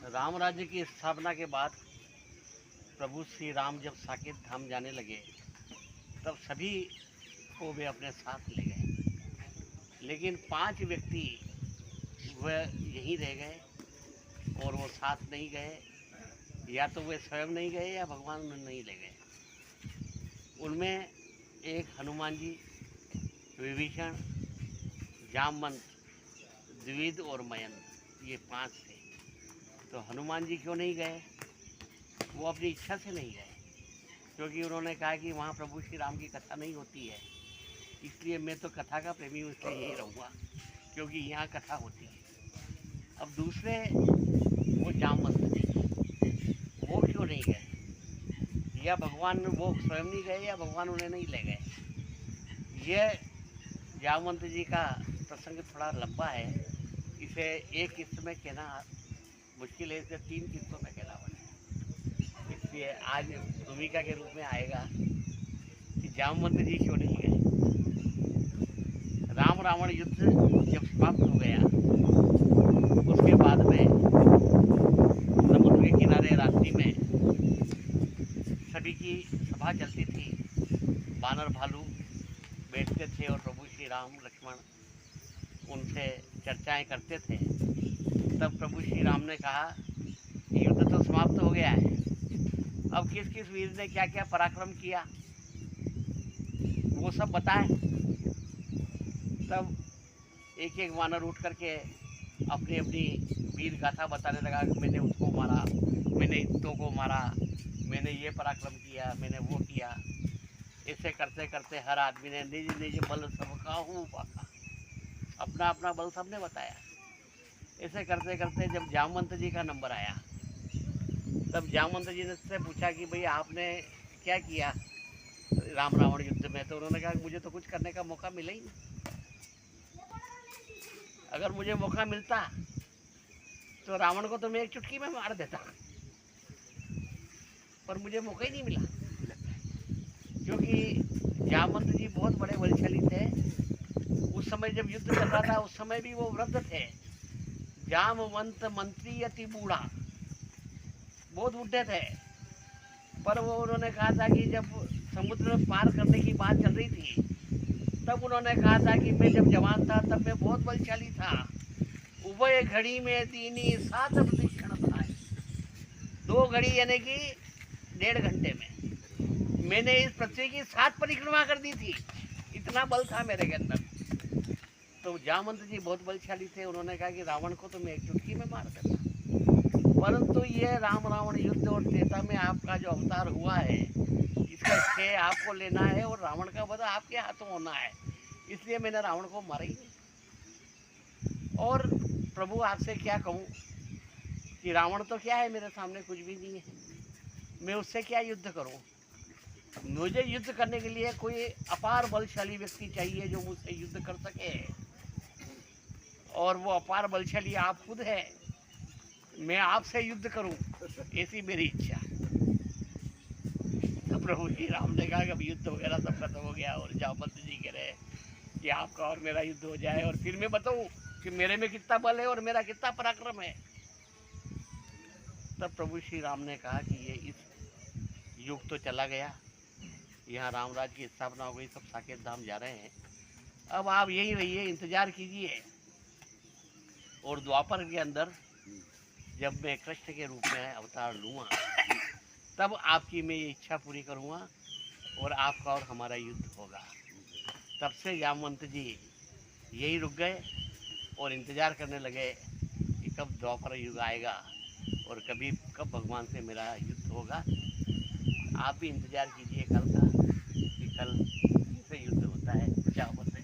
राम राज्य की स्थापना के बाद प्रभु श्री राम जब साकेत धाम जाने लगे तब सभी को वे अपने साथ ले गए, लेकिन 5 व्यक्ति वह यहीं रह गए और वो साथ नहीं गए। या तो वे स्वयं नहीं गए या भगवान उन्हें नहीं ले गए। उनमें एक हनुमान जी, विभीषण, जामवंत, द्विविद और मयंक, ये 5 थे। तो हनुमान जी क्यों नहीं गए? वो अपनी इच्छा से नहीं गए, क्योंकि उन्होंने कहा कि वहाँ प्रभु श्री राम की कथा नहीं होती है, इसलिए मैं तो कथा का प्रेमी हूँ, इसलिए यहीं रहूँगा क्योंकि यहाँ कथा होती है। अब दूसरे वो जामवंत जी, वो क्यों नहीं गए? या भगवान वो स्वयं नहीं गए या भगवान उन्हें नहीं ले गए। ये जामवंत जी का प्रसंग थोड़ा लंबा है, इसे एक किस्त में कहना मुश्किल है, इसे 3 किस्तों में कहना पड़ेगा। इसलिए आज भूमिका के रूप में आएगा कि जामवंत जी क्यों नहीं गए। राम रावण युद्ध जब समाप्त हो गया, उसके बाद में समुद्र के किनारे रात्रि में सभी की सभा चलती थी। बानर भालू बैठते थे और प्रभु श्री राम लक्ष्मण उनसे चर्चाएं करते थे। तब प्रभु श्री राम ने कहा कि युद्ध तो समाप्त हो गया है, अब किस किस वीर ने क्या क्या पराक्रम किया वो सब बताएं। तब एक एक वानर उठ करके अपनी अपनी वीर गाथा बताने लगा कि मैंने उसको मारा, मैंने इतनों को मारा, मैंने ये पराक्रम किया, मैंने वो किया। ऐसे करते करते हर आदमी ने निज निज बल सबका हूँ पाका, अपना अपना बल सबने बताया। ऐसे करते करते जब जामवंत जी का नंबर आया, तब जामवंत जी ने से पूछा कि भाई आपने क्या किया राम रावण युद्ध में? तो उन्होंने कहा मुझे तो कुछ करने का मौका मिला ही नहीं। अगर मुझे मौका मिलता तो रावण को तो मैं एक चुटकी में मार देता, पर मुझे मौका ही नहीं मिला, क्योंकि जामवंत जी बहुत बड़े बलशाली थे। उस समय जब युद्ध चल रहा था, उस समय भी वो वृद्ध थे। जामवंत मंत्री अति बूढ़ा, बहुत बूढ़े थे। पर वो उन्होंने कहा था कि जब समुद्र पार करने की बात चल रही थी, तब उन्होंने कहा था कि मैं जब जवान था तब मैं बहुत बलशाली था। उभय घड़ी में दीनी 7 प्रदक्षिण बनाए, 2 घड़ी यानी कि 1.5 घंटे में मैंने इस पृथ्वी की 7 परिक्रमा कर दी थी। इतना बल था मेरे के अंदर। तो जामवंत जी बहुत बलशाली थे। उन्होंने कहा कि रावण को तो मैं एक चुटकी में मार देता, परंतु ये राम रावण युद्ध और त्रेता में आपका जो अवतार हुआ है, इसका श्रेय आपको लेना है और रावण का वध आपके हाथों होना है, इसलिए मैंने रावण को मारा ही नहीं। और प्रभु आपसे क्या कहूँ कि रावण तो क्या है, मेरे सामने कुछ भी नहीं है, मैं उससे क्या युद्ध करूँ। मुझे युद्ध करने के लिए कोई अपार बलशाली व्यक्ति चाहिए जो मुझसे युद्ध कर सके, और वो अपार बलशाली आप खुद है। मैं आपसे युद्ध करूं, ऐसी मेरी इच्छा। तो प्रभु श्री राम ने कहा कि अब युद्ध वगैरह सब खत्म हो गया, और जामवंत जी कह रहे कि आपका और मेरा युद्ध हो जाए और फिर मैं बताऊं कि मेरे में कितना बल है और मेरा कितना पराक्रम है। तब प्रभु श्री राम ने कहा कि ये इस युग तो चला गया, यहाँ राम राज्य की स्थापना हो गई, सब साकेत धाम जा रहे हैं, अब आप यहीं रहिए, इंतजार कीजिए, और द्वापर के अंदर जब मैं कृष्ण के रूप में अवतार लूँगा, तब आपकी मैं ये इच्छा पूरी करूँगा और आपका और हमारा युद्ध होगा। तब से जामवंत जी यही रुक गए और इंतज़ार करने लगे कि कब द्वापर युग आएगा और कब भगवान से मेरा युद्ध होगा। आप भी इंतज़ार कीजिए कल का, कि कल से युद्ध होता है। जामवंत